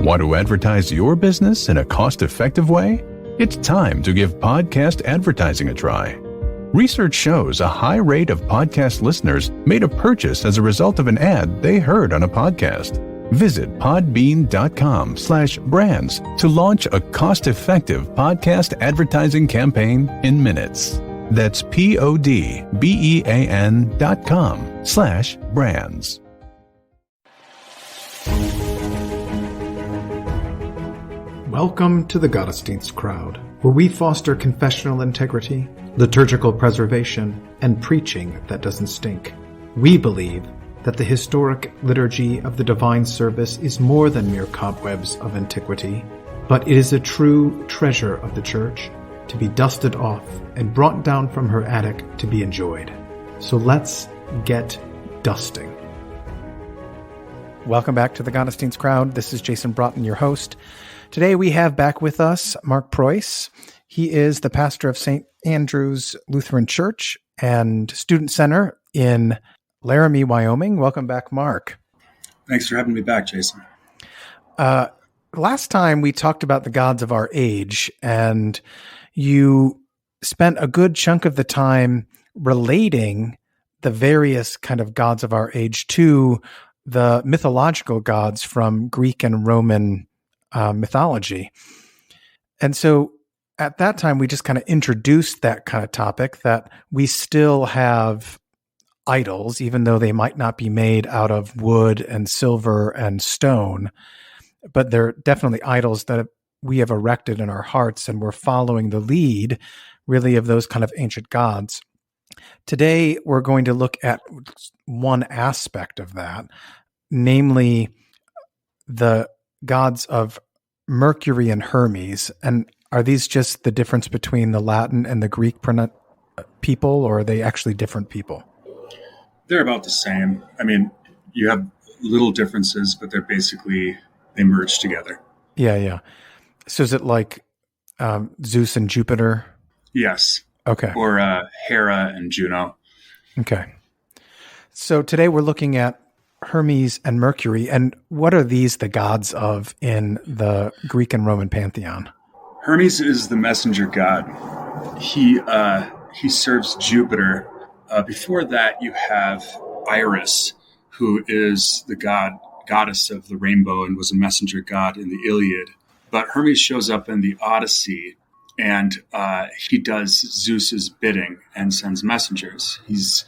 Want to advertise your business in a cost-effective way? It's time to give podcast advertising a try. Research shows a high rate of podcast listeners made a purchase as a result of an ad they heard on a podcast. Visit podbean.com/brands to launch a cost-effective podcast advertising campaign in minutes. That's podbean.com/brands. Welcome to the Gottesdienst crowd, where we foster confessional integrity, liturgical preservation, and preaching that doesn't stink. We believe that the historic liturgy of the divine service is more than mere cobwebs of antiquity, but it is a true treasure of the Church, to be dusted off and brought down from her attic to be enjoyed. So let's get dusting. Welcome back to the Gottesdienst crowd. This is Jason Braaten, your host. Today we have back with us Mark Preus. He is the pastor of St. Andrew's Lutheran Church and Student Center in Laramie, Wyoming. Welcome back, Mark. Thanks for having me back, Jason. Last time we talked about the gods of our age, and you spent a good chunk of the time relating the various kind of gods of our age to the mythological gods from Greek and Roman mythology. And so at that time, we just kind of introduced that kind of topic, that we still have idols, even though they might not be made out of wood and silver and stone, but they're definitely idols that we have erected in our hearts, and we're following the lead, really, of those kind of ancient gods. Today, we're going to look at one aspect of that, namely the gods of Mercury and Hermes. And are these just the difference between the Latin and the Greek people, or are they actually different people? They're about the same. I mean, you have little differences, but they merge together. Yeah. So is it like Zeus and Jupiter? Yes. Okay. Or Hera and Juno. Okay. So today we're looking at Hermes and Mercury. And what are these the gods of in the Greek and Roman pantheon? Hermes is the messenger god. He serves Jupiter. Before that, you have Iris, who is the goddess of the rainbow and was a messenger god in the Iliad. But Hermes shows up in the Odyssey, and he does Zeus's bidding and sends messengers. He's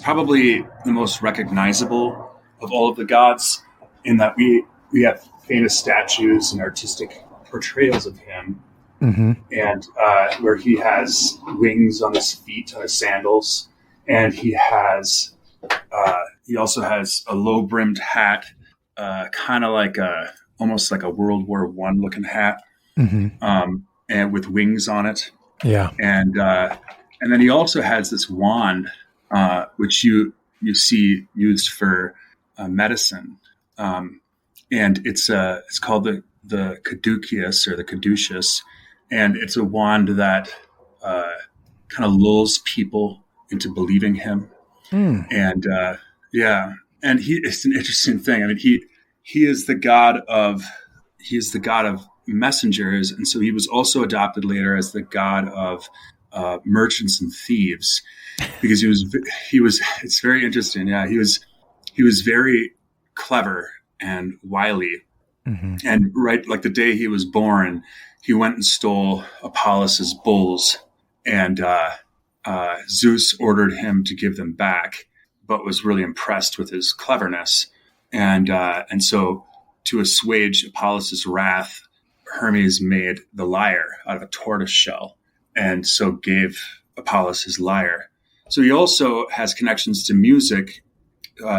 probably the most recognizable of all of the gods, in that we have famous statues and artistic portrayals of him, and where he has wings on his feet, on his sandals, and he also has a low-brimmed hat, kind of like almost like a World War I looking hat, and with wings on it. Yeah, and then he also has this wand, which you see used for medicine, and it's called the caduceus or the caduceus, and it's a wand that kind of lulls people into believing him. And it's an interesting thing. I mean, he is the god of messengers, and so he was also adopted later as the god of merchants and thieves, because he was. It's very interesting. Yeah, he was very clever and wily, and right, like the day he was born, he went and stole Apollos' bulls, and Zeus ordered him to give them back, but was really impressed with his cleverness. And so to assuage Apollos' wrath, Hermes made the lyre out of a tortoise shell, and so gave Apollos his lyre. So he also has connections to music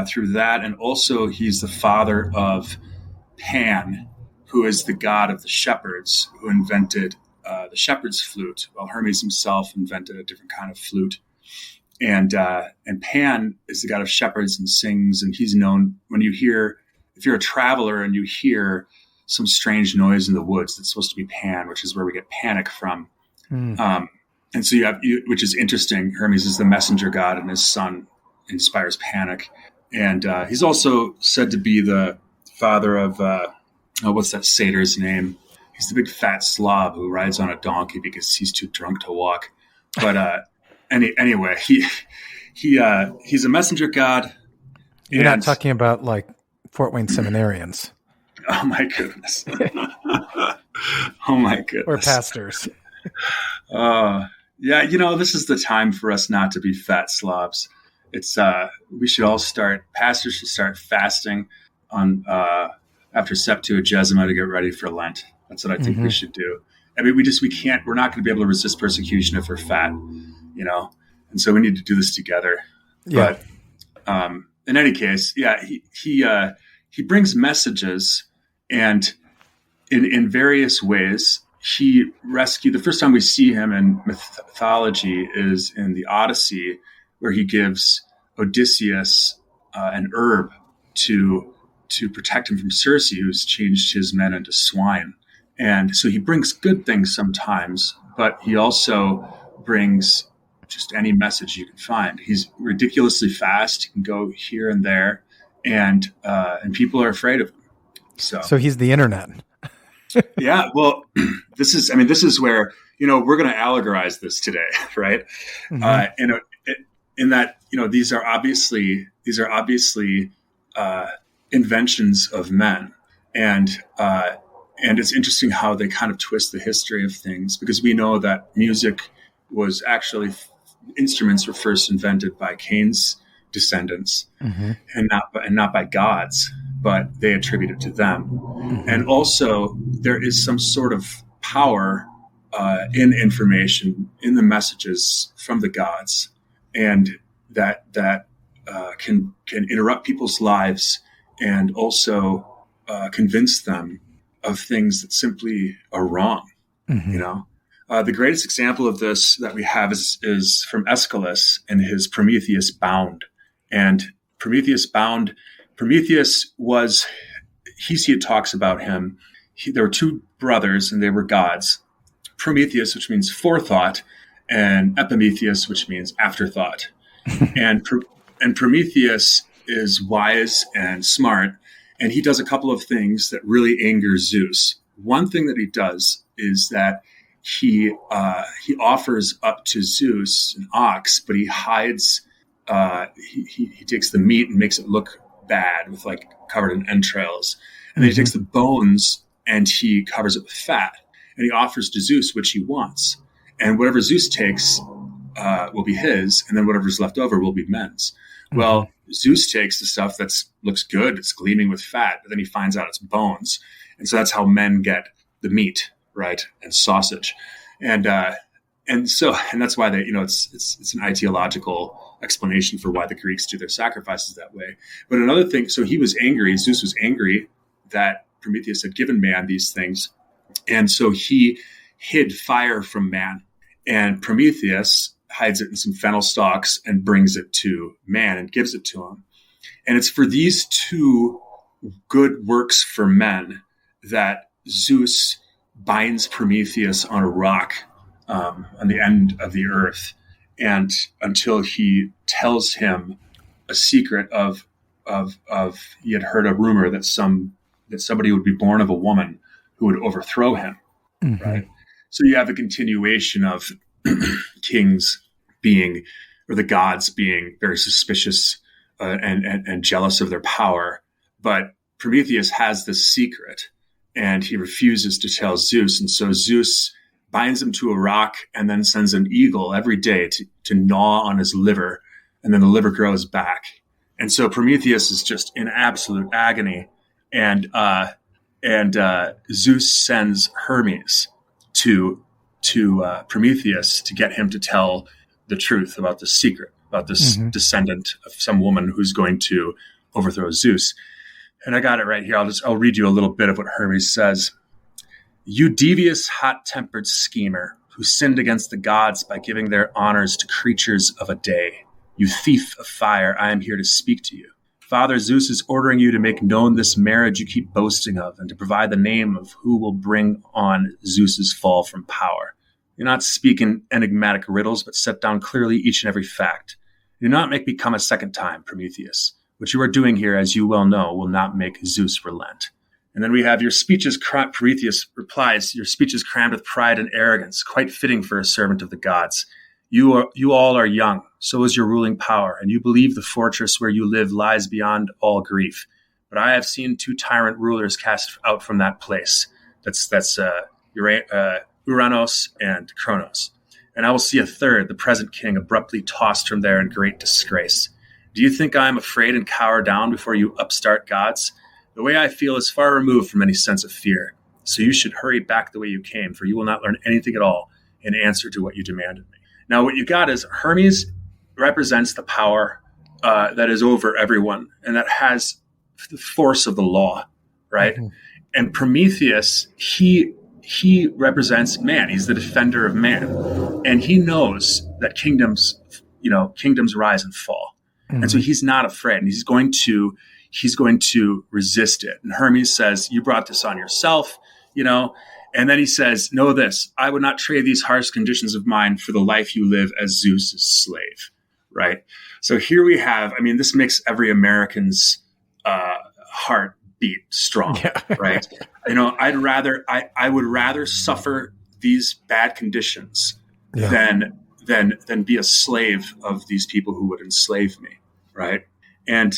through that. And also he's the father of Pan, who is the god of the shepherds, who invented the shepherd's flute, while Hermes himself invented a different kind of flute. And Pan is the god of shepherds and sings, and he's known if you're a traveler and you hear some strange noise in the woods, that's supposed to be Pan, which is where we get panic from. And so which is interesting. Hermes is the messenger god, and his son inspires panic. And he's also said to be the father of what's that satyr's name? He's the big fat slob who rides on a donkey because he's too drunk to walk. But anyway, he's a messenger god. You're not talking about like Fort Wayne seminarians. Oh my goodness. Oh my goodness. Or pastors. Yeah, this is the time for us not to be fat slobs. It's we should all pastors should start fasting on after Septuagesima to get ready for Lent. That's what I think we should do. I mean, we're not going to be able to resist persecution if we're fat, and so we need to do this together. Yeah. But in any case, yeah, he brings messages, and in various ways, the first time we see him in mythology is in the Odyssey, where he gives Odysseus an herb to protect him from Circe, who's changed his men into swine. And so he brings good things sometimes, but he also brings just any message you can find. He's ridiculously fast. He can go here and there, and people are afraid of him. So he's the internet. Yeah. Well, this is where, we're going to allegorize this today, right? In that, these are obviously inventions of men, and it's interesting how they kind of twist the history of things, because we know that music was actually instruments were first invented by Cain's descendants, and not by gods, but they attribute it to them. And also there is some sort of power in information, in the messages from the gods, and that can interrupt people's lives and also convince them of things that simply are wrong. The greatest example of this that we have is from Aeschylus in his Prometheus Bound. And Prometheus Bound, Hesiod talks about him. There were two brothers and they were gods. Prometheus, which means forethought, and Epimetheus, which means afterthought. and Prometheus is wise and smart, and he does a couple of things that really anger Zeus. One thing that he does is that he offers up to Zeus an ox, but he hides. He takes the meat and makes it look bad, with like covered in entrails, and then he takes the bones and he covers it with fat, and he offers to Zeus which he wants, and whatever Zeus takes will be his, and then whatever's left over will be men's. Well, Zeus takes the stuff that looks good, it's gleaming with fat, but then he finds out it's bones, and so that's how men get the meat, right, and sausage, and that's why they, it's an ideological explanation for why the Greeks do their sacrifices that way. But another thing, so Zeus was angry that Prometheus had given man these things, and so he hid fire from man, and Prometheus hides it in some fennel stalks and brings it to man and gives it to him. And it's for these two good works for men that Zeus binds Prometheus on a rock on the end of the earth, and until he tells him a secret of he had heard a rumor that somebody would be born of a woman who would overthrow him, right? So you have a continuation of kings being, or the gods being, very suspicious and jealous of their power. But Prometheus has this secret, and he refuses to tell Zeus. And so Zeus binds him to a rock and then sends an eagle every day to gnaw on his liver, and then the liver grows back. And so Prometheus is just in absolute agony. And Zeus sends Hermes to Prometheus to get him to tell the truth about the secret, about this descendant of some woman who's going to overthrow Zeus. And I got it right here. I'll read you a little bit of what Hermes says. "You devious, hot-tempered schemer who sinned against the gods by giving their honors to creatures of a day. You thief of fire, I am here to speak to you. Father Zeus is ordering you to make known this marriage you keep boasting of, and to provide the name of who will bring on Zeus's fall from power. Do not speak in enigmatic riddles, but set down clearly each and every fact. Do not make me come a second time, Prometheus. What you are doing here, as you well know, will not make Zeus relent." And then we have your speech is Prometheus replies, your speech is crammed with pride and arrogance, quite fitting for a servant of the gods. You all are young, so is your ruling power, and you believe the fortress where you live lies beyond all grief. But I have seen 2 tyrant rulers cast out from that place. That's Uranus and Kronos. And I will see a third, the present king, abruptly tossed from there in great disgrace. Do you think I am afraid and cower down before you upstart gods? The way I feel is far removed from any sense of fear. So you should hurry back the way you came, for you will not learn anything at all in answer to what you demanded me. Now, what you got is Hermes represents the power that is over everyone and that has the force of the law, right? Mm-hmm. And Prometheus, he represents man. He's the defender of man, and he knows that kingdoms rise and fall, mm-hmm. and so he's not afraid, and he's going to resist it. And Hermes says, "You brought this on yourself," And then he says, "Know this: I would not trade these harsh conditions of mine for the life you live as Zeus's slave." Right. So here we have. I mean, this makes every American's heart beat strong. Yeah. Right. I would rather suffer these bad conditions than be a slave of these people who would enslave me. Right. And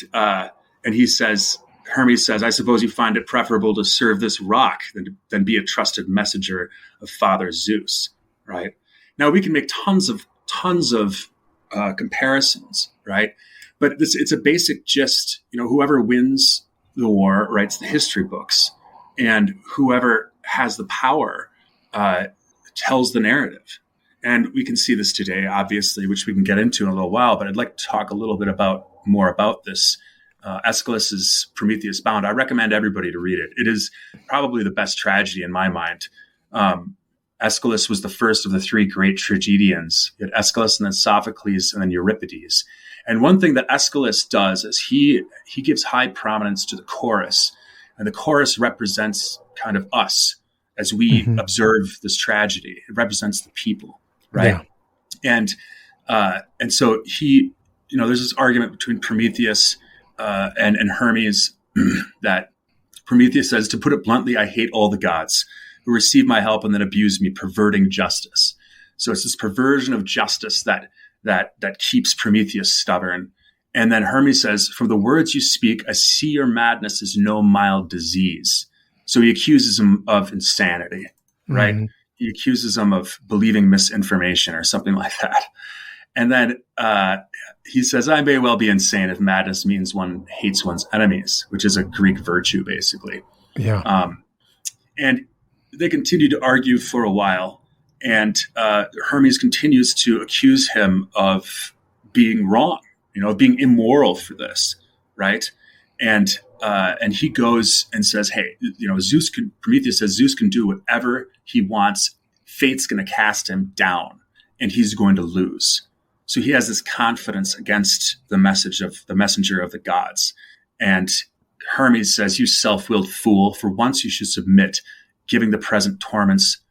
he says. Hermes says, "I suppose you find it preferable to serve this rock than be a trusted messenger of Father Zeus." Right. Now we can make tons of comparisons, right? But it's a basic gist. Whoever wins the war writes the history books, and whoever has the power tells the narrative. And we can see this today, obviously, which we can get into in a little while. But I'd like to talk a little bit more about this. Aeschylus's Prometheus Bound. I recommend everybody to read it. It is probably the best tragedy in my mind. Aeschylus was the first of the 3 great tragedians. You had Aeschylus, and then Sophocles, and then Euripides. And one thing that Aeschylus does is he gives high prominence to the chorus, and the chorus represents kind of us as we mm-hmm. observe this tragedy. It represents the people, right? Yeah. And so there's this argument between Prometheus and Hermes that Prometheus says, "To put it bluntly, I hate all the gods who receive my help and then abuse me, perverting justice." So it's this perversion of justice that keeps Prometheus stubborn. And then Hermes says, "From the words you speak, I see your madness is no mild disease." So he accuses him of insanity, right? Mm-hmm. He accuses him of believing misinformation or something like that. And then he says, "I may well be insane if madness means one hates one's enemies," which is a Greek virtue, basically. Yeah. And they continue to argue for a while. And Hermes continues to accuse him of being wrong, being immoral for this, right? And he goes and says, "Hey, Prometheus says Zeus can do whatever he wants. Fate's going to cast him down, and he's going to lose." So he has this confidence against the messenger of the gods. And Hermes says, "You self-willed fool, for once you should submit, given the present torments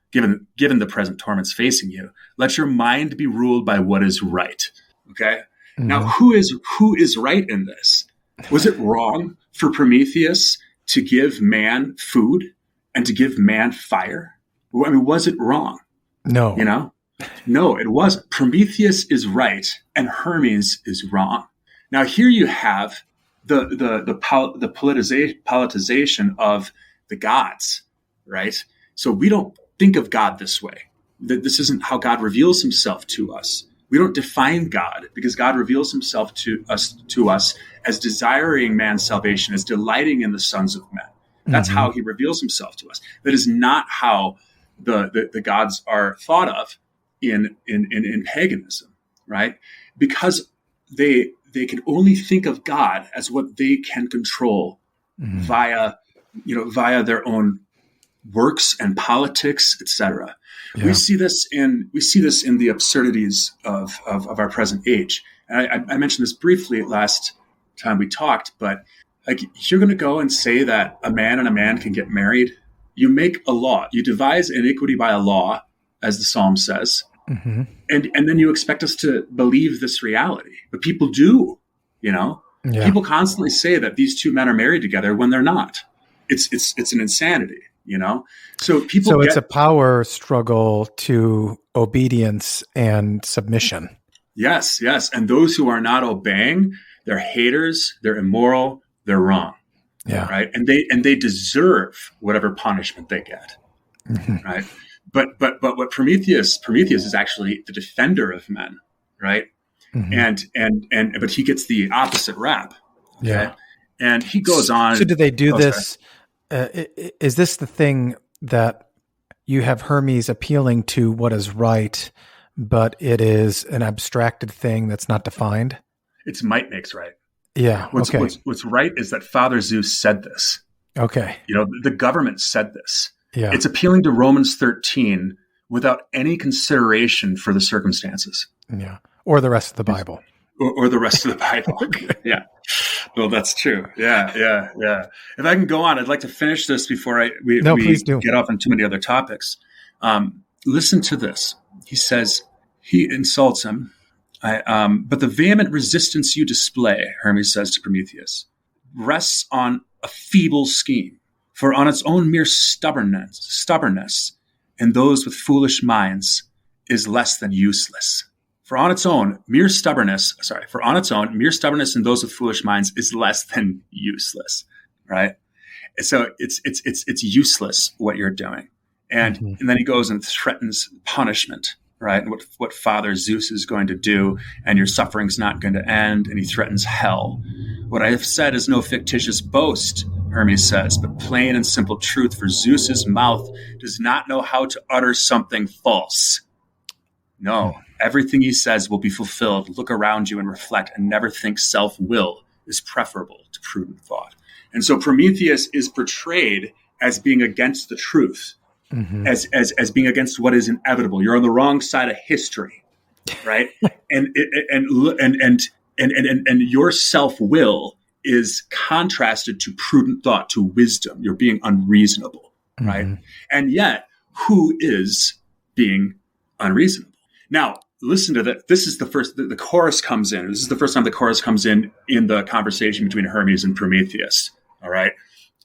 facing you. Let your mind be ruled by what is right." Okay. Mm-hmm. Now, who is right in this? Was it wrong for Prometheus to give man food and to give man fire? I mean, was it wrong? No. No, it wasn't. Prometheus is right and Hermes is wrong. Now, here you have the politicization of the gods, right? So we don't think of God this way. This isn't how God reveals himself to us. We don't define God because God reveals himself to us as desiring man's salvation, as delighting in the sons of men. That's mm-hmm. how he reveals himself to us. That is not how the gods are thought of in paganism, right? Because they can only think of God as what they can control mm-hmm. via their own works and politics, etc. Yeah. We see this in the absurdities of our present age. And I mentioned this briefly last time we talked, but like, you're going to go and say that a man and a man can get married. You make a law. You devise iniquity by a law, as the Psalm says. Mm-hmm. And then you expect us to believe this reality. But people do, Yeah. People constantly say that these two men are married together when they're not. it's an insanity, So people. So it's a power struggle to obedience and submission. Yes, and those who are not obeying, they're haters, they're immoral, they're wrong. Yeah. Right. And they deserve whatever punishment they get. Mm-hmm. Right. But what Prometheus is actually the defender of men. Right. Mm-hmm. But he gets the opposite rap. Okay? Yeah. And he goes on. So do they do this? Is this the thing that you have Hermes appealing to what is right, but it is an abstracted thing that's not defined? It's might makes right. Yeah. What's right is that Father Zeus said this. Okay. The government said this. Yeah. It's appealing to Romans 13 without any consideration for the circumstances. Yeah. Or the rest of the Bible. Or the rest of the Bible. Okay. Yeah. Well, that's true. Yeah. If I can go on, I'd like to finish this before we please do. Get off on too many other topics. Listen to this. He says, he insults him. But the vehement resistance you display, Hermes says to Prometheus, rests on a feeble scheme, for on its own mere stubbornness in those with foolish minds is less than useless. For on its own, mere stubbornness in those with foolish minds is less than useless, right? So it's useless what you're doing. And then he goes and threatens punishment, right? And what Father Zeus is going to do, and your suffering's not going to end, and he threatens hell. What I have said is no fictitious boast, Hermes says, but plain and simple truth, for Zeus's mouth does not know how to utter something false. No, everything he says will be fulfilled. Look around you and reflect, and never think self-will is preferable to prudent thought. And so Prometheus is portrayed as being against the truth, as being against what is inevitable. You're on the wrong side of history, right? and your self-will is contrasted to prudent thought, to wisdom. You're being unreasonable, right? And yet, who is being unreasonable? Now, listen to that. This is the chorus comes in. This is the first time the chorus comes in the conversation between Hermes and Prometheus. All right.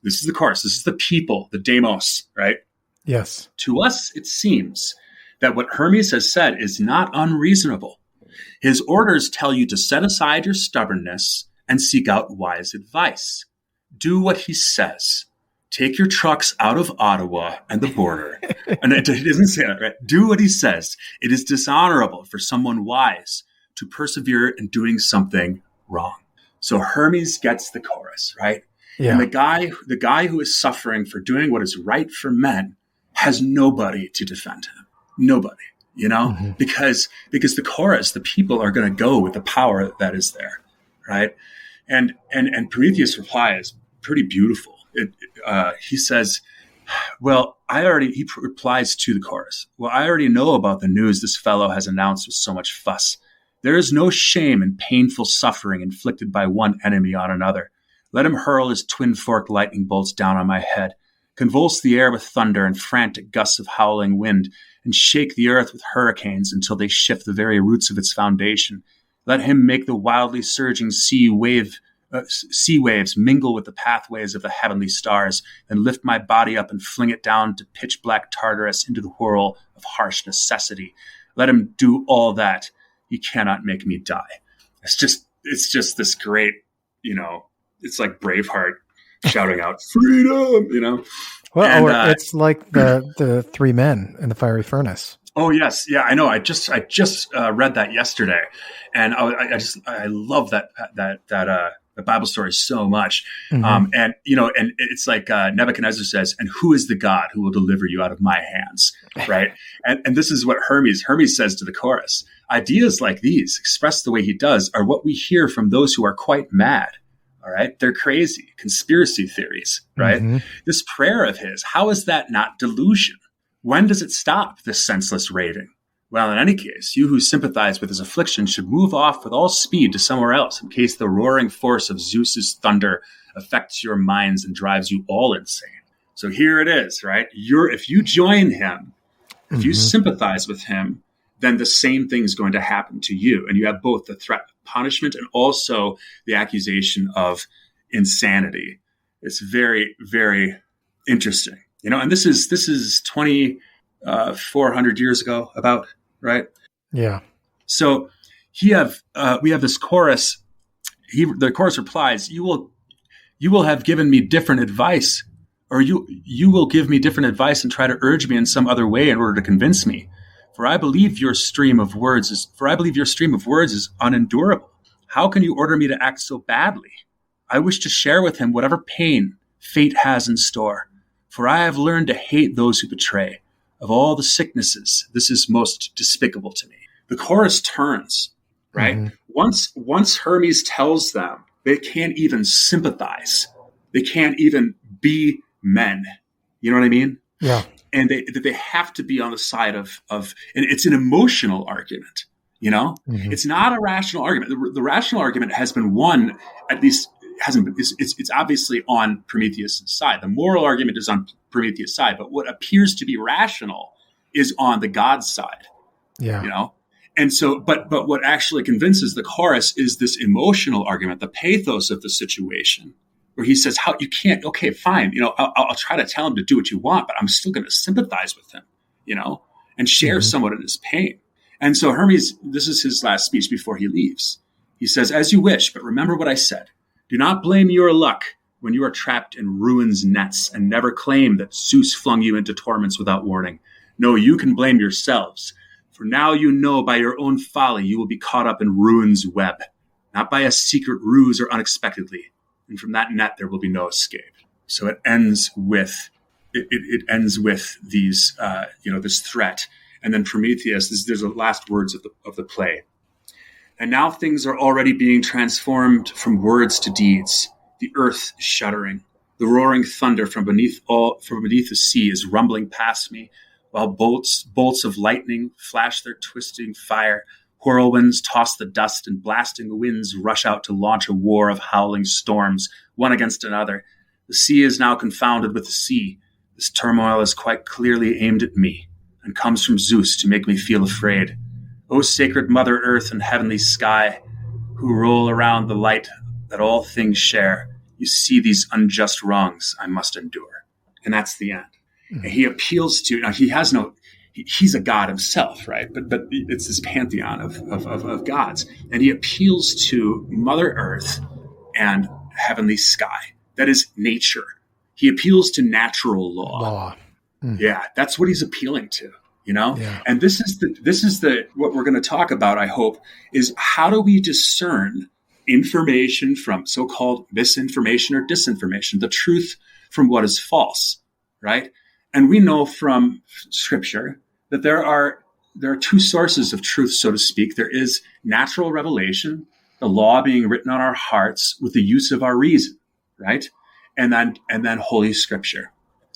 This is the chorus. This is the people, the demos, right? Yes. To us, it seems that what Hermes has said is not unreasonable. His orders tell you to set aside your stubbornness and seek out wise advice. Do what he says. Take your trucks out of Ottawa and the border. And it doesn't say that, right? Do what he says. It is dishonorable for someone wise to persevere in doing something wrong. So Hermes gets the chorus, right? Yeah. And the guy who is suffering for doing what is right for men has nobody to defend him. Nobody, because the chorus, the people are going to go with the power that is there, right? And Prometheus' reply is pretty beautiful. He says, he replies to the chorus. Well, I already know about the news this fellow has announced with so much fuss. There is no shame in painful suffering inflicted by one enemy on another. Let him hurl his twin-forked lightning bolts down on my head, convulse the air with thunder and frantic gusts of howling wind, and shake the earth with hurricanes until they shift the very roots of its foundation. Let him make the wildly surging sea waves mingle with the pathways of the heavenly stars, and lift my body up and fling it down to pitch black Tartarus into the whirl of harsh necessity. Let him do all that. He cannot make me die. It's just this great, it's like Braveheart shouting out freedom, Well, it's like the three men in the fiery furnace. Oh yes, yeah, I know. I just read that yesterday, and I love that the Bible story so much. And it's like Nebuchadnezzar says, "And who is the God who will deliver you out of my hands?" Right? and this is what Hermes says to the chorus. Ideas like these, expressed the way he does, are what we hear from those who are quite mad. All right, they're crazy conspiracy theories. Right? This prayer of his, how is that not delusion? When does it stop, this senseless raving? Well, in any case, you who sympathize with his affliction should move off with all speed to somewhere else in case the roaring force of Zeus's thunder affects your minds and drives you all insane. So here it is, right? If you join him, if you sympathize with him, then the same thing is going to happen to you. And you have both the threat of punishment and also the accusation of insanity. It's very, very interesting, and this is 2,400 years ago, about, right? Yeah. So we have this chorus. The chorus replies, you will have given me different advice, or you will give me different advice and try to urge me in some other way in order to convince me. For I believe your stream of words is unendurable. How can you order me to act so badly? I wish to share with him whatever pain fate has in store. For I have learned to hate those who betray. Of all the sicknesses, this is most despicable to me. The chorus turns, right? Mm-hmm. Once Hermes tells them they can't even sympathize, they can't even be men. You know what I mean? Yeah. And they have to be on the side of and it's an emotional argument. Mm-hmm. It's not a rational argument. The rational argument has been won, at least hasn't been. It's obviously on Prometheus' side. The moral argument is on Prometheus' side, but what appears to be rational is on the God's side. Yeah. And so, but what actually convinces the chorus is this emotional argument, the pathos of the situation, where he says, "How you can't? Okay, fine. I'll try to tell him to do what you want, but I'm still going to sympathize with him, and share somewhat in his pain." And so Hermes, this is his last speech before he leaves. He says, "As you wish, but remember what I said. Do not blame your luck when you are trapped in ruin's nets, and never claim that Zeus flung you into torments without warning. No, you can blame yourselves. For now you know by your own folly you will be caught up in ruin's web, not by a secret ruse or unexpectedly. And from that net there will be no escape." So it ends with these this threat. And then Prometheus, there's the last words of the play. "And now things are already being transformed from words to deeds. The earth is shuddering. The roaring thunder from beneath the sea is rumbling past me, while bolts of lightning flash their twisting fire. Whirlwinds toss the dust, and blasting winds rush out to launch a war of howling storms, one against another. The sea is now confounded with the sea. This turmoil is quite clearly aimed at me, and comes from Zeus to make me feel afraid. O sacred Mother Earth and heavenly sky, who roll around the light that all things share, you see these unjust wrongs I must endure." And that's the end. Mm-hmm. And he appeals to, now he's a god himself, right? But it's this pantheon of gods. And he appeals to Mother Earth and heavenly sky. That is nature. He appeals to natural law. Yeah, that's what he's appealing to, Yeah. And this is what we're going to talk about, I hope, is how do we discern information from so-called misinformation or disinformation, the truth from what is false, right? And we know from Scripture that there are two sources of truth, so to speak. There is natural revelation, the law being written on our hearts with the use of our reason, right? And then Holy Scripture.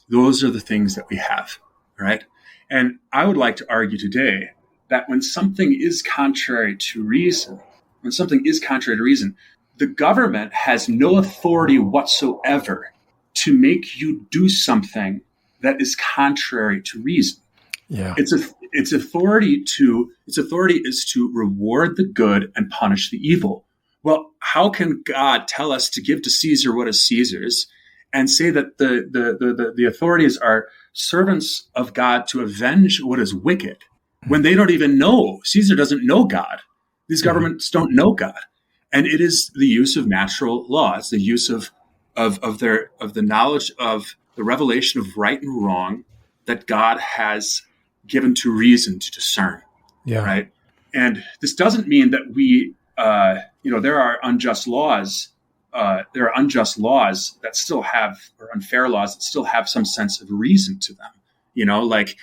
Those are the things that we have, right? And I would like to argue today that when something is contrary to reason, the government has no authority whatsoever to make you do something that is contrary to reason. Yeah. Its authority is to reward the good and punish the evil. Well, how can God tell us to give to Caesar what is Caesar's and say that the authorities are servants of God to avenge what is wicked when they don't even know? Caesar doesn't know God. These governments don't know God. And it is the use of natural law. It's the use of the knowledge of the revelation of right and wrong that God has given to reason to discern. Yeah. Right. And this doesn't mean that we, there are unjust laws. There are unjust laws that still have, or unfair laws that still have some sense of reason to them. Like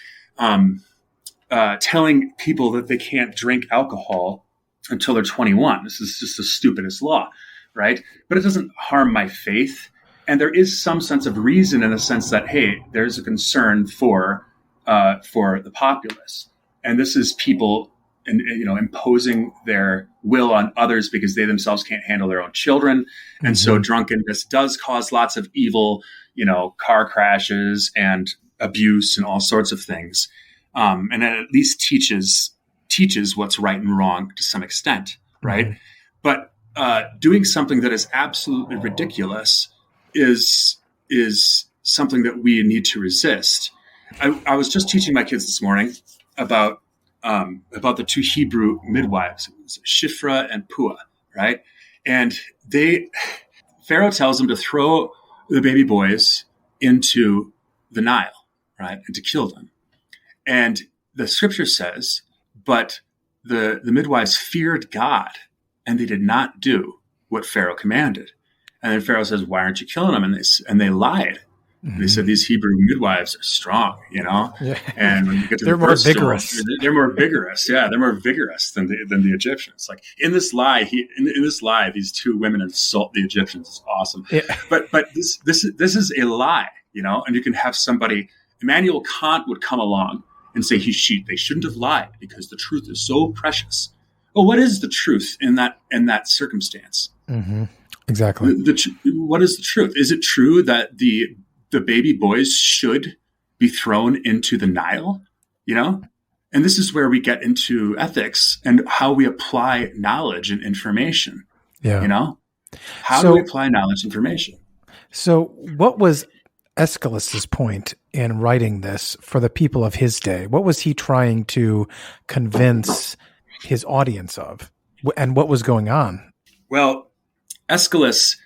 telling people that they can't drink alcohol until they're 21. This is just the stupidest law, right? But it doesn't harm my faith. And there is some sense of reason in the sense that, hey, there's a concern for the populace. And this is people imposing their will on others because they themselves can't handle their own children. And so drunkenness does cause lots of evil, car crashes and abuse and all sorts of things. And it at least teaches what's right and wrong to some extent, right? Mm-hmm. But doing something that is absolutely ridiculous is something that we need to resist. I was just teaching my kids this morning about the two Hebrew midwives, Shifra and Puah, right? And Pharaoh tells them to throw the baby boys into the Nile, right, and to kill them. And the scripture says, but the midwives feared God, and they did not do what Pharaoh commanded. And then Pharaoh says, why aren't you killing them? And they lied. Mm-hmm. They said these Hebrew midwives are strong, Yeah. And when you get to they're more vigorous. They're more vigorous. Yeah, they're more vigorous than the Egyptians. Like in this lie, these two women insult the Egyptians. It's awesome. Yeah. But this is a lie, And you can have somebody. Immanuel Kant would come along and say they shouldn't have lied because the truth is so precious. Well, what is the truth in that circumstance? Mm-hmm. Exactly. What is the truth? Is it true that the baby boys should be thrown into the Nile? And this is where we get into ethics and how we apply knowledge and information. Yeah. How do we apply knowledge and information? So what was Aeschylus's point in writing this for the people of his day? What was he trying to convince his audience of? And what was going on? Well, Aeschylus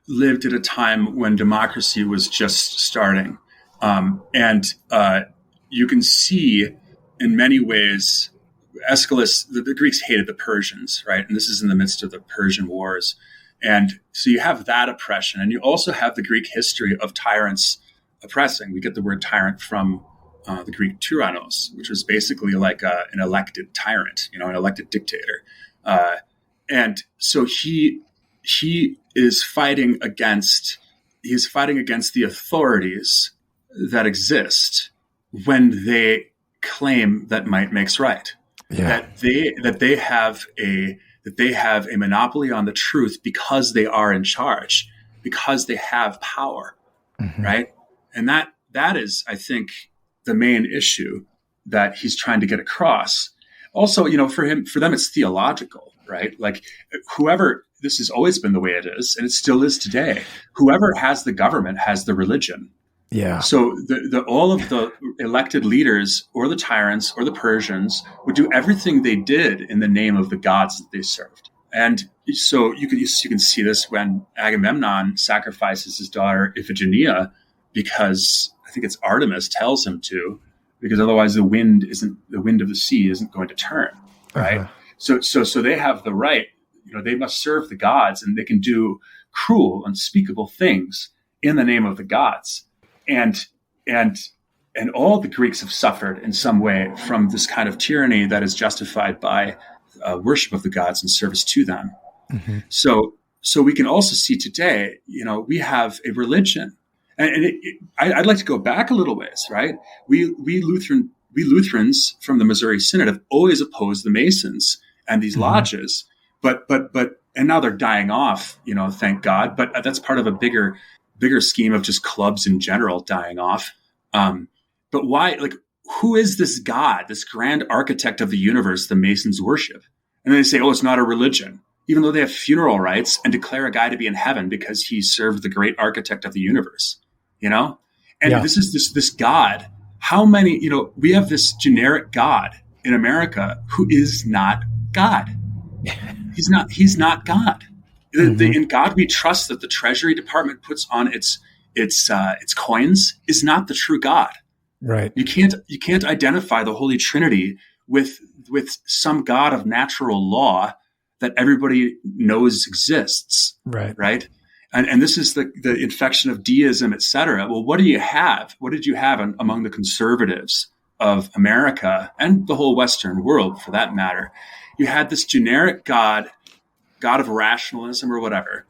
lived at a time when democracy was just starting. And you can see in many ways, Aeschylus, the Greeks hated the Persians, right? And this is in the midst of the Persian Wars. And so you have that oppression. And you also have the Greek history of tyrants oppressing. We get the word tyrant from the Greek tyrannos, which was basically like an elected tyrant, an elected dictator. And so he is fighting against the authorities that exist when they claim that might makes right. Yeah. That they have a monopoly on the truth because they are in charge, because they have power, mm-hmm. right? And that is, I think, the main issue that he's trying to get across. Also, for them, it's theological, right? Like this has always been the way it is, and it still is today. Whoever has the government has the religion. Yeah. So all of the elected leaders or the tyrants or the Persians would do everything they did in the name of the gods that they served. And so you can see this when Agamemnon sacrifices his daughter Iphigenia because I think it's Artemis tells him to, because otherwise the wind of the sea isn't going to turn, right? Uh-huh. So they have the right. They must serve the gods, and they can do cruel, unspeakable things in the name of the gods. And all the Greeks have suffered in some way from this kind of tyranny that is justified by worship of the gods and service to them. Mm-hmm. So we can also see today, we have a religion, and I'd like to go back a little ways, right? We Lutherans from the Missouri Synod have always opposed the Masons and these mm-hmm. lodges. But and now they're dying off, thank God. But that's part of a bigger scheme of just clubs in general dying off. But why? Like, who is this God, this grand architect of the universe the Masons worship? And then they say, oh, it's not a religion, even though they have funeral rites and declare a guy to be in heaven because he served the great architect of the universe. And this is this God. How many? We have this generic God in America who is not God. He's not God. Mm-hmm. In God we trust that the Treasury Department puts on its coins is not the true God. Right. You can't identify the Holy Trinity with some God of natural law that everybody knows exists. Right. Right. And this is the infection of deism, et cetera. Well, what do you have? What did you have among the conservatives of America and the whole Western world, for that matter? You had this generic God of rationalism or whatever,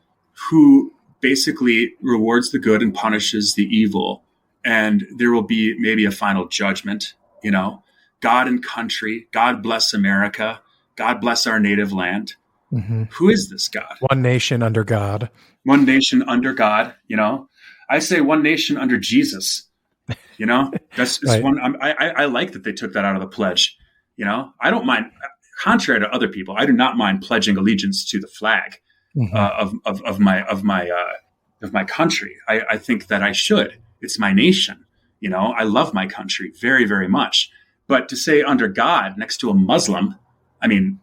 who basically rewards the good and punishes the evil. And there will be maybe a final judgment, God and country, God bless America, God bless our native land. Mm-hmm. Who is this God? One nation under God. One nation under God, I say one nation under Jesus, that's right. One. I like that they took that out of the pledge. I don't mind. Contrary to other people, I do not mind pledging allegiance to the flag mm-hmm. of of my country. I think that I should. It's my nation. I love my country very, very much. But to say under God next to a Muslim, I mean,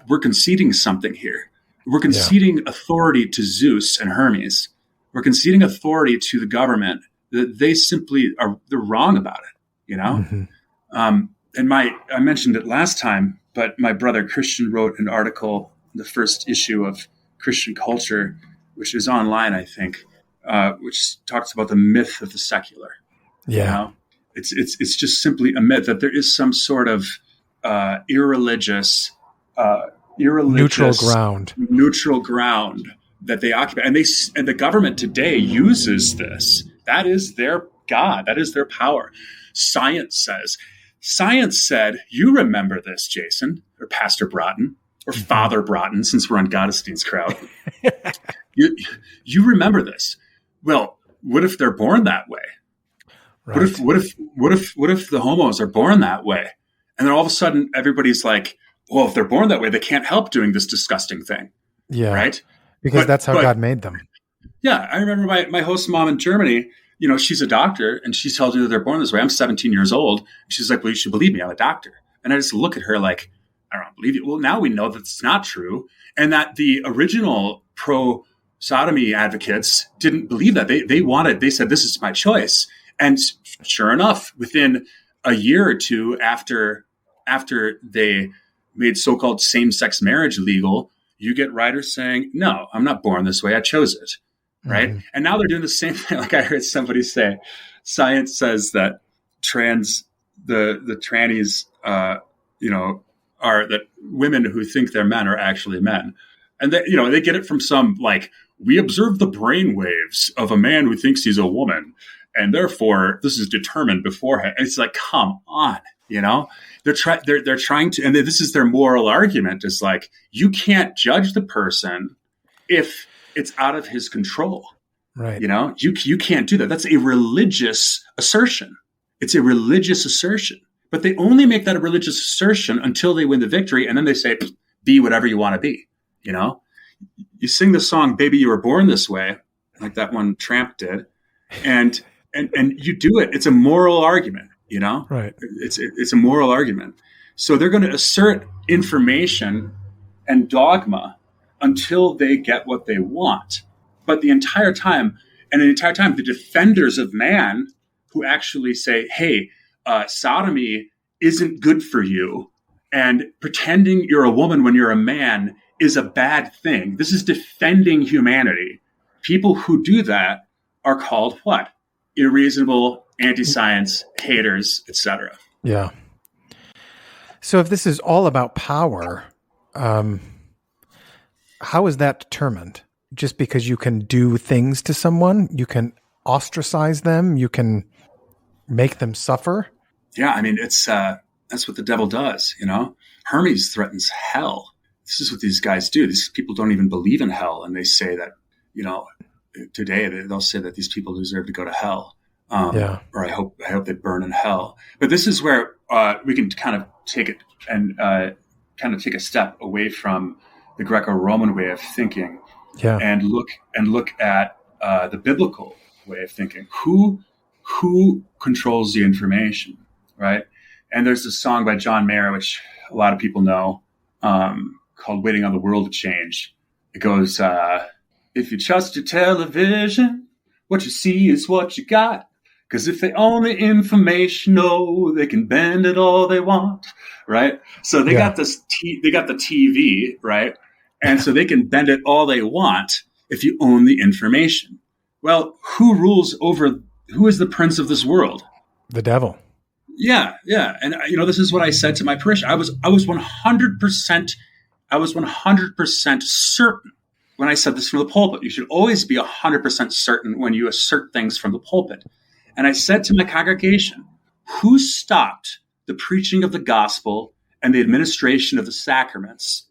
we're conceding something here. We're conceding authority to Zeus and Hermes. We're conceding authority to the government. They simply they're wrong about it, And I mentioned it last time, but my brother Christian wrote an article in the first issue of Christian Culture, which is online, I think, which talks about the myth of the secular. Yeah. It's just simply a myth that there is some sort of irreligious neutral ground that they occupy, and the government today uses this. That is their God. That is their power. Science said, you remember this, Jason, or Pastor Braaten, or Father Braaten, since we're on Gottesdien's crowd. you remember this. Well, what if they're born that way? Right. What if the homos are born that way? And then all of a sudden everybody's like, well, if they're born that way, they can't help doing this disgusting thing. Yeah. Right? Because that's how God made them. Yeah. I remember my host mom in Germany, she's a doctor and she tells me that they're born this way. I'm 17 years old. She's like, well, you should believe me. I'm a doctor. And I just look at her like, I don't believe you. Well, now we know that it's not true. And that the original pro-sodomy advocates didn't believe that. They said, this is my choice. And sure enough, within a year or two after they made so-called same-sex marriage legal, you get writers saying, no, I'm not born this way. I chose it. Right. Mm-hmm. And now they're doing the same thing. Like I heard somebody say, science says that the trannies, are that women who think they're men are actually men. And they get it from some, like, we observe the brain waves of a man who thinks he's a woman. And therefore this is determined beforehand. It's like, come on, they're trying to, and this is their moral argument, is like, you can't judge the person if it's out of his control. Right. You can't do that. That's a religious assertion. It's a religious assertion, but they only make that a religious assertion until they win the victory. And then they say, be whatever you want to be. You sing the song, Baby, You Were Born This Way, like that one Tramp did. And you do it. It's a moral argument, Right. It's a moral argument. So they're going to assert information and dogma until they get what they want. But the entire time, the defenders of man who actually say, hey, sodomy isn't good for you, and pretending you're a woman when you're a man is a bad thing. This is defending humanity. People who do that are called what? Irreasonable, anti-science, haters, etc. Yeah. So if this is all about power, how is that determined? Just because you can do things to someone, you can ostracize them, you can make them suffer? Yeah, I mean, it's that's what the devil does, Hermes threatens hell. This is what these guys do. These people don't even believe in hell, and they say that, today they'll say that these people deserve to go to hell. Or I hope they burn in hell. But this is where we can kind of take it and kind of take a step away from the Greco-Roman way of thinking, and look at the biblical way of thinking. Who controls the information, right? And there's this song by John Mayer, which a lot of people know, called "Waiting on the World to Change." It goes, "If you trust your television, what you see is what you got. Because if they own the information, they can bend it all they want," right? So they got this. They got the TV, right? And so they can bend it all they want if you own the information. Well, who is the prince of this world? The devil. Yeah. And this is what I said to my parishioner. I was 100% certain when I said this from the pulpit. You should always be 100% certain when you assert things from the pulpit. And I said to my congregation, who stopped the preaching of the gospel and the administration of the sacraments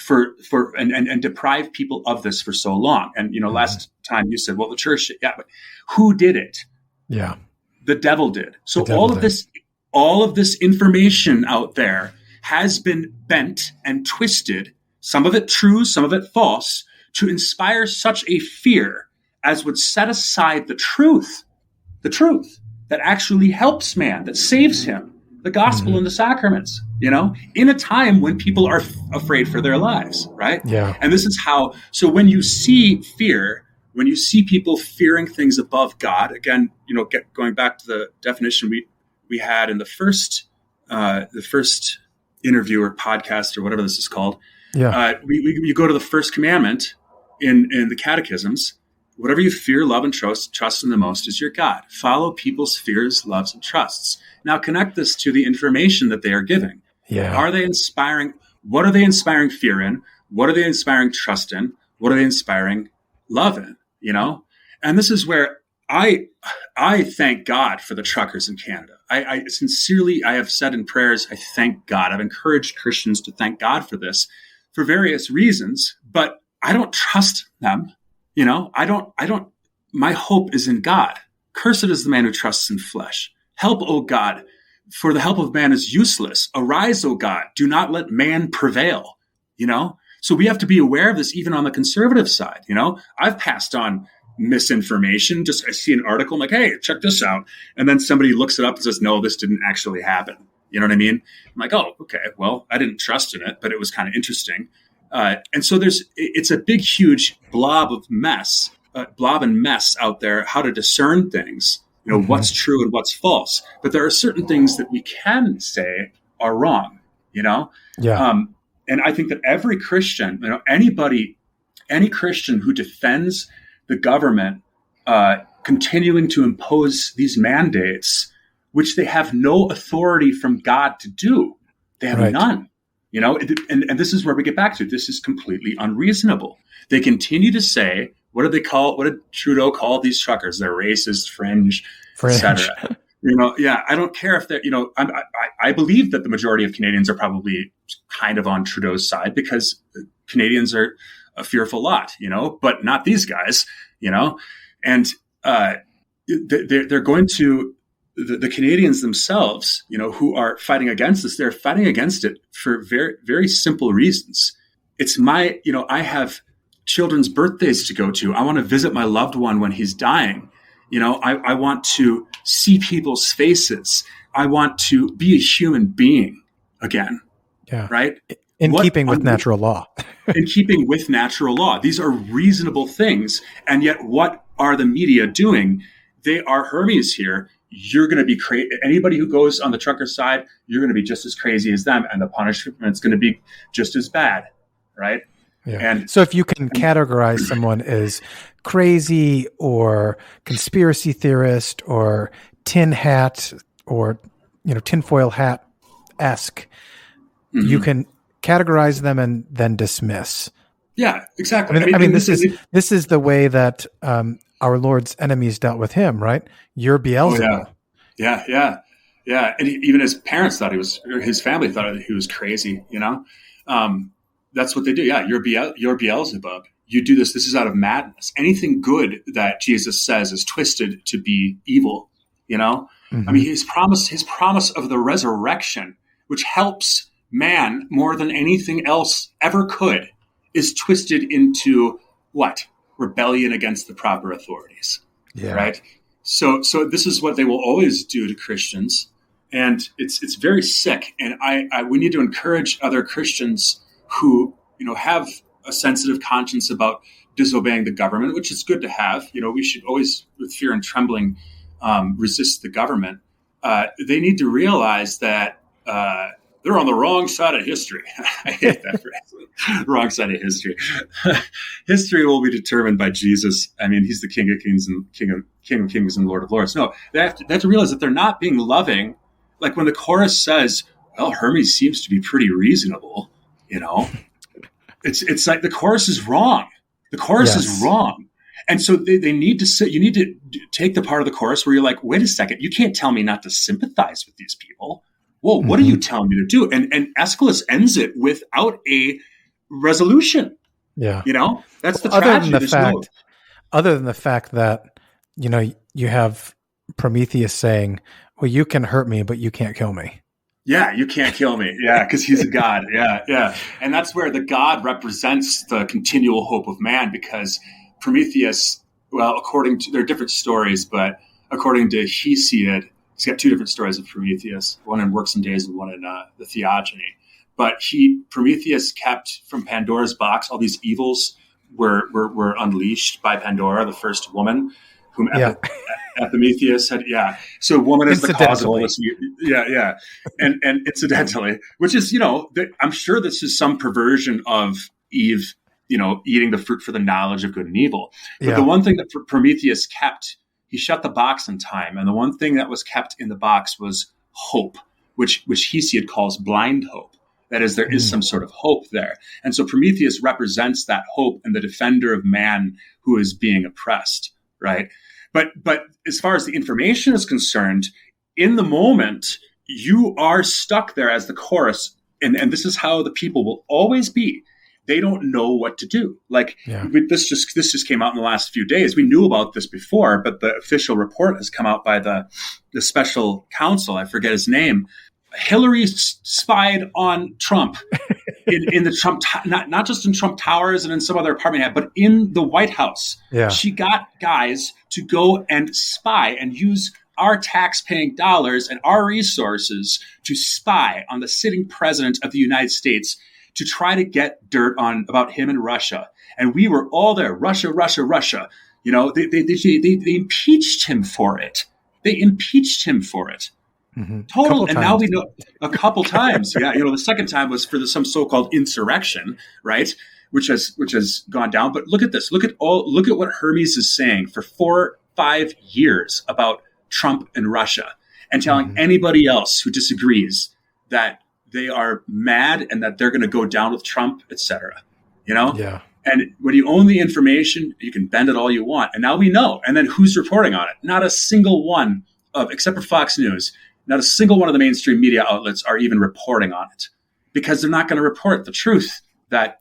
and deprive people of this for so long? And, last time you said, well, the church did. Yeah, but who did it? Yeah. The devil did. So all of this information out there has been bent and twisted, some of it true, some of it false, to inspire such a fear as would set aside the truth that actually helps man, that saves him, the gospel and the sacraments, in a time when people are afraid for their lives, right? Yeah. And this is how, so when you see fear, when you see people fearing things above God, again, going back to the definition we had in the first interview or podcast or whatever this is called, you go to the first commandment in the Catechisms. Whatever you fear, love, and trust in the most is your God. Follow people's fears, loves, and trusts. Now connect this to the information that they are giving. Yeah. Are they inspiring? What are they inspiring fear in? What are they inspiring trust in? What are they inspiring love in? And this is where I thank God for the truckers in Canada. I sincerely, I have said in prayers, I thank God. I've encouraged Christians to thank God for this for various reasons, but I don't trust them. My hope is in God. Cursed is the man who trusts in flesh. Help, O God, for the help of man is useless. Arise, O God, do not let man prevail. So we have to be aware of this even on the conservative side. I've passed on misinformation. I see an article, I'm like, hey, check this out. And then somebody looks it up and says, no, this didn't actually happen. You know what I mean? I'm like, oh, okay, well, I didn't trust in it, but it was kind of interesting. And so it's a big, huge blob and mess out there, how to discern things, what's true and what's false. But there are certain things that we can say are wrong, Yeah. And I think that every Christian, any Christian who defends the government continuing to impose these mandates, which they have no authority from God to do, they have none. And this is where we get back to, this is completely unreasonable. They continue to say, what did Trudeau call these truckers? They're racist, fringe. etc. I don't care if they're, I believe that the majority of Canadians are probably kind of on Trudeau's side because Canadians are a fearful lot, but not these guys, and they're going to, the Canadians themselves, who are fighting against this, they're fighting against it for very, very simple reasons. It's I have children's birthdays to go to. I want to visit my loved one when he's dying. I want to see people's faces. I want to be a human being again. Yeah. Right. In keeping with natural law. In keeping with natural law. These are reasonable things. And yet what are the media doing? They are Hermes here. You're going to be crazy. Anybody who goes on the trucker side, you're going to be just as crazy as them. And the punishment's going to be just as bad. Right. Yeah. And so if you can categorize someone as crazy or conspiracy theorist or tin hat or, tinfoil hat-esque, you can categorize them and then dismiss. Yeah, exactly. I mean, this is the way that our Lord's enemies dealt with him, right? You're Beelzebub. Oh, yeah. And even his parents thought his family thought he was crazy, That's what they do. Yeah, you're Beelzebub. You do this. This is out of madness. Anything good that Jesus says is twisted to be evil. I mean, his promise of the resurrection, which helps man more than anything else ever could, is twisted into what? Rebellion against the proper authorities. Yeah. Right. So this is what they will always do to Christians, and it's very sick. And we need to encourage other Christians who, have a sensitive conscience about disobeying the government, which is good to have. We should always, with fear and trembling, resist the government. They need to realize that they're on the wrong side of history. I hate that phrase. Wrong side of history. History will be determined by Jesus. I mean, he's the King of Kings and King of Kings and Lord of Lords. No, they have to realize that they're not being loving. Like when the chorus says, well, Hermes seems to be pretty reasonable, It's like the chorus is wrong. The chorus is wrong. And so they need to sit. You need to take the part of the chorus where you're like, wait a second, you can't tell me not to sympathize with these people. Whoa, what are you telling me to do? And Aeschylus ends it without a resolution. Yeah. That's the tragedy. Other than the fact that, you have Prometheus saying, well, you can hurt me, but you can't kill me. Yeah, you can't kill me. Yeah, because he's a god. Yeah. And that's where the god represents the continual hope of man, because Prometheus, well, there are different stories, but according to Hesiod, he's got two different stories of Prometheus, one in Works and Days and one in the Theogony. But Prometheus kept from Pandora's box, all these evils were unleashed by Pandora, the first woman, whom Epimetheus had. Yeah. So woman is the cause of all this. Yeah. And incidentally, which is, I'm sure this is some perversion of Eve, eating the fruit for the knowledge of good and evil. But the one thing that Prometheus kept, he shut the box in time. And the one thing that was kept in the box was hope, which Hesiod calls blind hope. That is, there is some sort of hope there. And so Prometheus represents that hope and the defender of man who is being oppressed, right? But as far as the information is concerned, in the moment, you are stuck there as the chorus. And this is how the people will always be. They don't know what to do. This just came out in the last few days. We knew about this before, but the official report has come out by the special counsel. I forget his name. Hillary spied on Trump in the Trump, not just in Trump Towers and in some other apartment, but in the White House. Yeah. She got guys to go and spy and use our tax-paying dollars and our resources to spy on the sitting president of the United States to try to get dirt about him and Russia. And we were all there. Russia. They impeached him for it. Mm-hmm. Total, and now we know a couple times. Yeah, the second time was for some so-called insurrection, right? Which has gone down. But look at this. Look at what Hermes is saying for 4-5 years about Trump and Russia, and telling anybody else who disagrees that they are mad and that they're going to go down with Trump, etc. Yeah. And when you own the information, you can bend it all you want. And now we know. And then who's reporting on it? Not a single one except for Fox News. Not a single one of the mainstream media outlets are even reporting on it because they're not going to report the truth that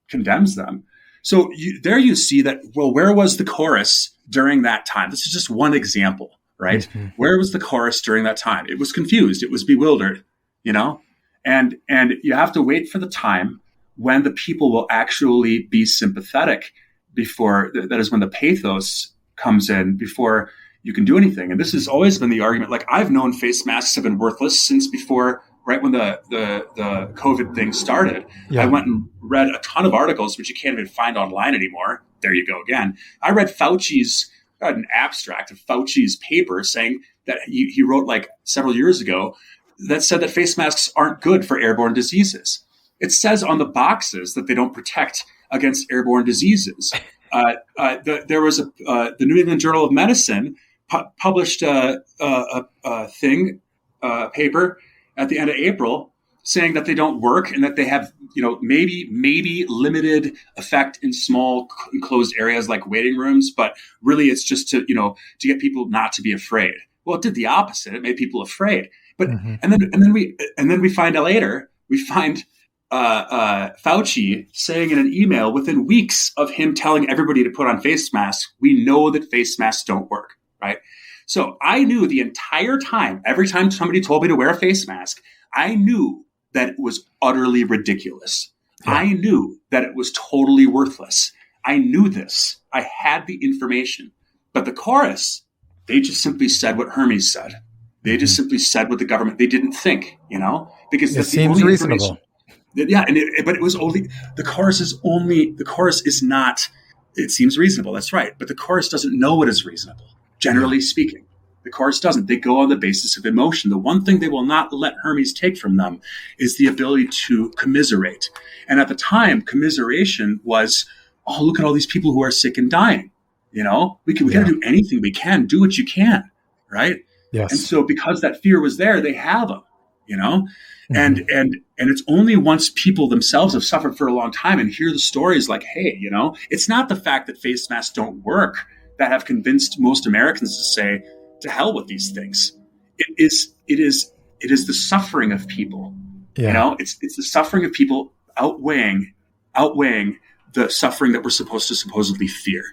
condemns them. So there you see that, well, where was the chorus during that time? This is just one example, right? Mm-hmm. Where was the chorus during that time? It was confused. It was bewildered, and you have to wait for the time when the people will actually be sympathetic that is when the pathos comes in before you can do anything. And this has always been the argument. Like, I've known face masks have been worthless since before, right when the COVID thing started. Yeah. I went and read a ton of articles, which you can't even find online anymore. There you go again. I read an abstract of Fauci's paper saying that he wrote several years ago that said that face masks aren't good for airborne diseases. It says on the boxes that they don't protect against airborne diseases. There was the New England Journal of Medicine published a paper at the end of April saying that they don't work and that they have, maybe limited effect in small enclosed areas like waiting rooms, but really it's just to get people not to be afraid. Well, it did the opposite. It made people afraid. But and then we find out later, Fauci saying in an email within weeks of him telling everybody to put on face masks, we know that face masks don't work, right? So I knew the entire time, every time somebody told me to wear a face mask, I knew that it was utterly ridiculous. Yeah. I knew that it was totally worthless. I knew this. I had the information. But the chorus, they just simply said what Hermes said. They just simply said what the government, they didn't think, because it seems reasonable. Yeah, but it was only the chorus is not. It seems reasonable. That's right, but the chorus doesn't know what is reasonable. Generally speaking, the chorus doesn't. They go on the basis of emotion. The one thing they will not let Hermes take from them is the ability to commiserate. And at the time, commiseration was, oh, look at all these people who are sick and dying. We got to do anything we can. Do what you can, right? Yes. And so because that fear was there, they have them. And it's only once people themselves have suffered for a long time and hear the stories like, hey, it's not the fact that face masks don't work that have convinced most Americans to say, to hell with these things. It is the suffering of people. Yeah. It's the suffering of people outweighing the suffering that we're supposed to supposedly fear.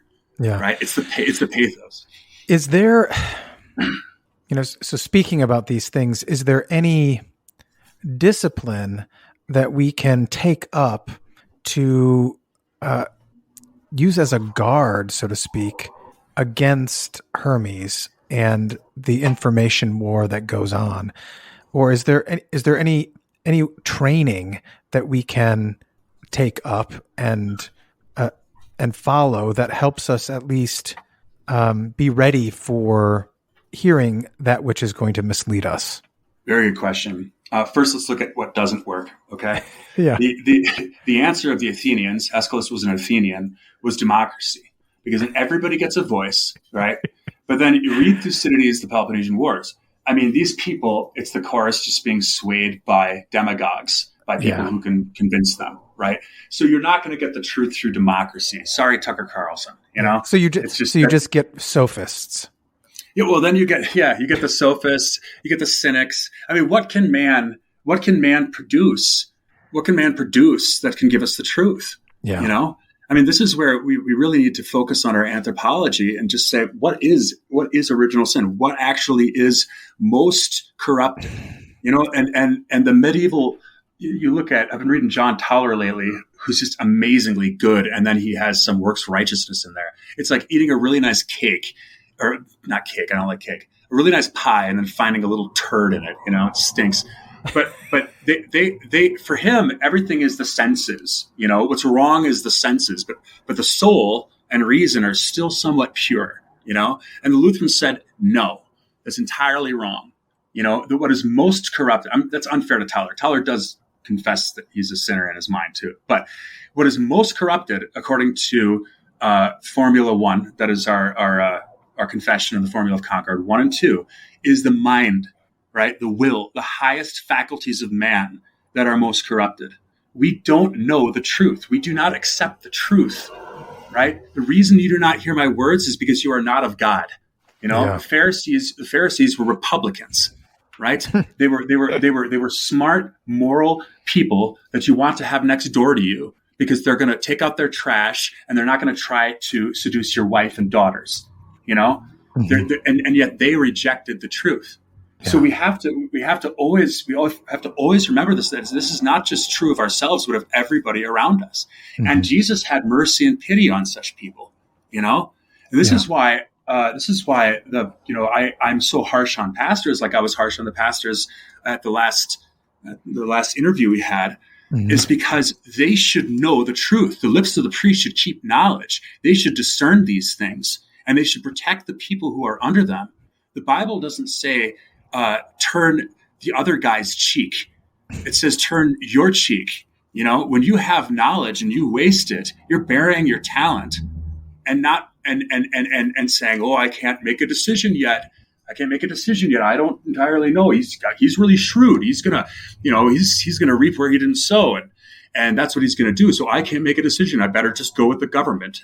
Yeah. Right. It's the pathos. Is there, so speaking about these things, is there any discipline that we can take up to use as a guard, so to speak, against Hermes and the information war that goes on? Or is there any training that we can take up and follow that helps us at least be ready for hearing that which is going to mislead us? Very good question. First, let's look at what doesn't work. Okay. Yeah. The answer of the Athenians, Aeschylus was an Athenian, was democracy, because then everybody gets a voice, right? But then you read Thucydides, the Peloponnesian Wars. I mean, these people, it's the chorus just being swayed by demagogues, by people who can convince them, right? So you're not going to get the truth through democracy. Sorry, Tucker Carlson. You know. So you just get sophists. Yeah, well, then you get the sophists, you get the cynics. I mean, what can man produce? What can man produce that can give us the truth? Yeah. You know, I mean, this is where we really need to focus on our anthropology and just say, what is original sin? What actually is most corrupted? You know, and the medieval, you look at, I've been reading John Tauler lately, who's just amazingly good. And then he has some works righteousness in there. It's like eating a really nice cake. Or not cake, I don't like cake. A really nice pie, and then finding a little turd in it. You know, it stinks. But they for him, everything is the senses. You know, what's wrong is the senses. But the soul and reason are still somewhat pure. You know, and the Lutherans said no, that's entirely wrong. You know, what is most corrupted. That's unfair to Tauler. Tauler does confess that he's a sinner in his mind too. But what is most corrupted, according to Formula 1, that is our confession of the Formula of Concord 1 and 2, is the mind, right? The will, the highest faculties of man that are most corrupted. We don't know the truth. We do not accept the truth, right? The reason you do not hear my words is because you are not of God. You know, the Pharisees were Republicans, right? They were smart, moral people that you want to have next door to you, because they're going to take out their trash and they're not going to try to seduce your wife and daughters. You know, and yet they rejected the truth. Yeah. So we have to always remember this, that this is not just true of ourselves, but of everybody around us. Mm-hmm. And Jesus had mercy and pity on such people. You know, and this is why I'm so harsh on pastors, like I was harsh on the pastors at the last interview we had. Mm-hmm. Is because they should know the truth. The lips of the priest should keep knowledge. They should discern these things. And they should protect the people who are under them. The Bible doesn't say, turn the other guy's cheek. It says, turn your cheek. You know, when you have knowledge and you waste it, you're burying your talent and not, and saying, oh, I can't make a decision yet. I don't entirely know. He's really shrewd. He's going to reap where he didn't sow. And that's what he's going to do. So I can't make a decision. I better just go with the government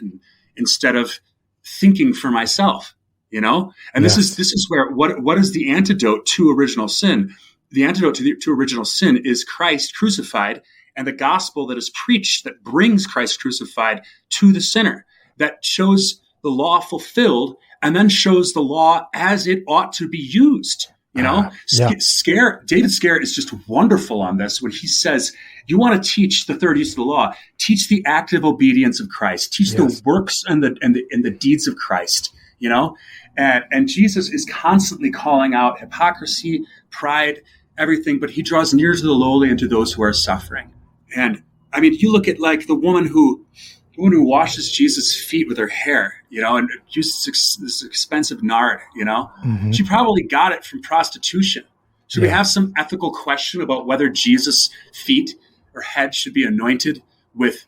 instead of thinking for myself, you know? And this is where, what is the antidote to original sin? The antidote to original sin is Christ crucified, and the gospel that is preached that brings Christ crucified to the sinner, that shows the law fulfilled and then shows the law as it ought to be used. You know, David Scarrett is just wonderful on this when he says, you want to teach the third use of the law, teach the active obedience of Christ, teach the works and the deeds of Christ, you know, and Jesus is constantly calling out hypocrisy, pride, everything, but he draws near to the lowly and to those who are suffering. And I mean, you look at like the woman who washes Jesus' feet with her hair, you know, and uses this expensive nard, you know, she probably got it from prostitution. Should we have some ethical question about whether Jesus' feet or head should be anointed with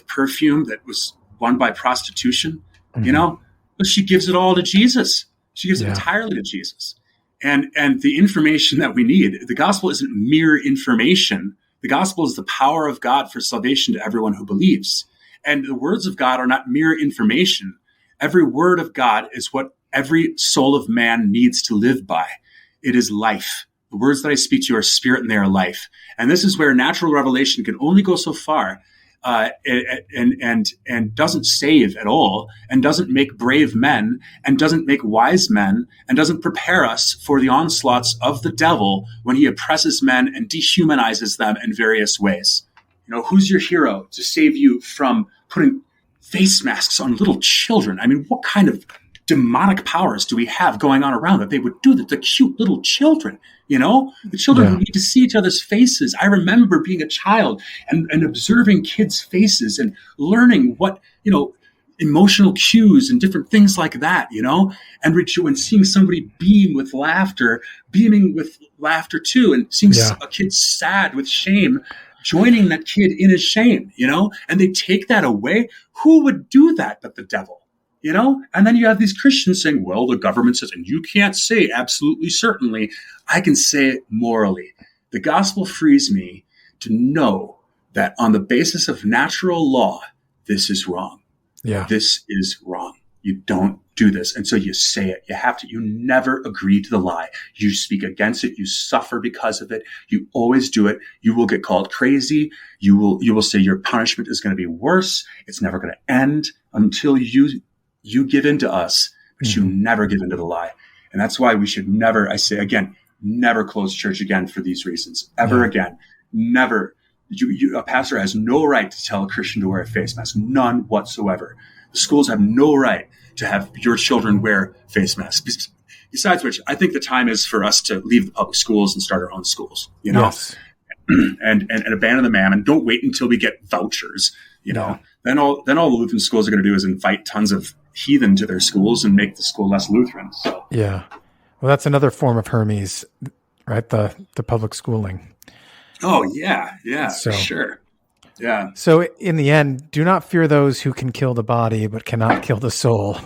perfume that was won by prostitution? You know, but she gives it all to Jesus. She gives it entirely to Jesus. And the information that we need, the gospel isn't mere information. The gospel is the power of God for salvation to everyone who believes. And the words of God are not mere information. Every word of God is what every soul of man needs to live by. It is life. The words that I speak to you are spirit and they are life. And this is where natural revelation can only go so far, and doesn't save at all, and doesn't make brave men, and doesn't make wise men, and doesn't prepare us for the onslaughts of the devil when he oppresses men and dehumanizes them in various ways. You know, who's your hero to save you from putting face masks on little children. I mean, what kind of demonic powers do we have going on around that they would do that to cute little children? The children who need to see each other's faces. I remember being a child and observing kids' faces and learning what, emotional cues and different things like that, and seeing somebody beaming with laughter too, and seeing a kid sad with shame, joining that kid in his shame, and they take that away. Who would do that but the devil? And then you have these Christians saying, well, the government says, and you can't say absolutely certainly. I can say it morally. The gospel frees me to know that on the basis of natural law, this is wrong. Yeah. This is wrong. You don't do this. And so you say it. You never agree to the lie. You speak against it. You suffer because of it. You always do it. You will get called crazy. You will say your punishment is going to be worse. It's never going to end until you give in to us, but you never give in to the lie. And that's why we should never, I say again, never close church again for these reasons. Ever again. Never. A pastor has no right to tell a Christian to wear a face mask. None whatsoever. The schools have no right to have your children wear face masks. Besides which, I think the time is for us to leave the public schools and start our own schools, Yes. and abandon the mammon. Don't wait until we get vouchers, Then all the Lutheran schools are going to do is invite tons of heathen to their schools and make the school less Lutheran. So yeah, well, that's another form of Hermes, right? The public schooling. Oh yeah, So, for sure. Yeah. So in the end, do not fear those who can kill the body but cannot kill the soul.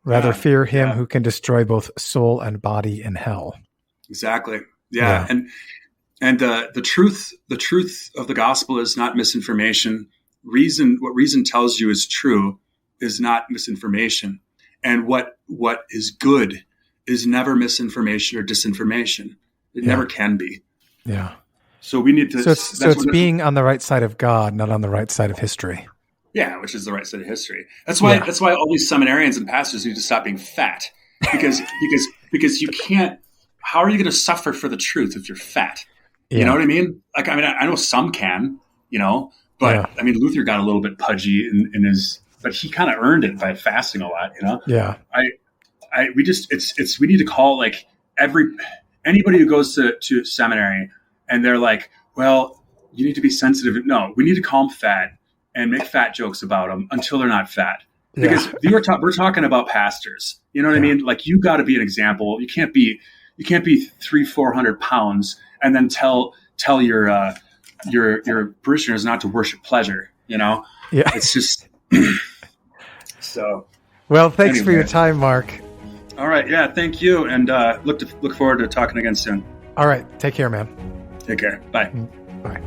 Rather fear him who can destroy both soul and body in hell. Exactly. Yeah. And the truth of the gospel is not misinformation. What reason tells you is true is not misinformation. And what is good is never misinformation or disinformation. It never can be. Yeah. So we need to. So it's being on the right side of God, not on the right side of history. Yeah, which is the right side of history. That's why all these seminarians and pastors need to stop being fat, because you can't. How are you going to suffer for the truth if you're fat? Yeah. You know what I mean? Like, I mean, I know some can, but I mean, Luther got a little bit pudgy in his, but he kind of earned it by fasting a lot, Yeah. We need to call like anybody who goes to seminary and they're like, well, you need to be sensitive. No, we need to call them fat and make fat jokes about them until they're not fat. Because we're talking about pastors. You know what I mean? Like, you got to be an example. You can't be 300-400 pounds and then tell your parishioners not to worship pleasure. Yeah. It's just so. Well, thanks for your time, Mark. All right. Yeah. Thank you. And look forward to talking again soon. All right. Take care, man. Take care. Bye. Bye.